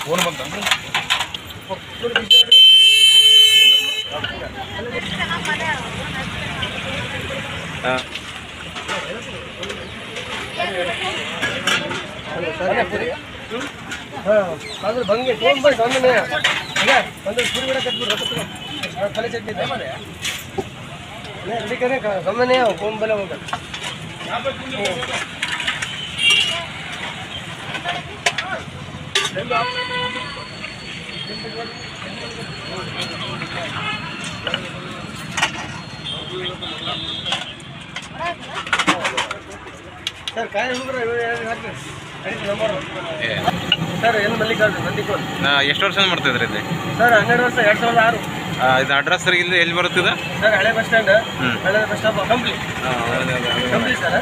Phone ಬಂತಂದ್ರೆ ಅದ್ರ ಬಂಗೆ phone by ಒಂದನೇ ಒಂದು ಪೂರಿ ಬಿಡ ಕಟ್ಬಿಡ್ರು ತಲೆ ಚಟ್ನಿ ಅದಕ್ಕೆ ಗಮನೇ ಫೋನ್ ಬಲೆ ಹೋಗ ಸರ್ ಕಾಯಿ ಹುಡುಗರು ಹಾಕಿ ನಂಬರ್ ಸರ್ ಏನು ಮಲ್ಲಿಕಾರ್ಜುನ್ ನಂದಿಕೋಲ್. ಎಷ್ಟು ವರ್ಷ ಮಾಡ್ತಿದ್ರಿ ಇಲ್ಲಿ ಸರ್ 12 ವರ್ಷ 2006. ಇದು ಅಡ್ರೆಸ್ ಸರ್ ಇಲ್ಲಿ ಎಲ್ಲಿ ಬರುತ್ತಿದೆ ಸರ್ ಹಳೆ ಬಸ್ ಸ್ಟ್ಯಾಂಡ್ ಹಳೆ ಬಸ್ ಸ್ಟಾಪ್ ಕಂಪ್ಲಿ ಸರ್.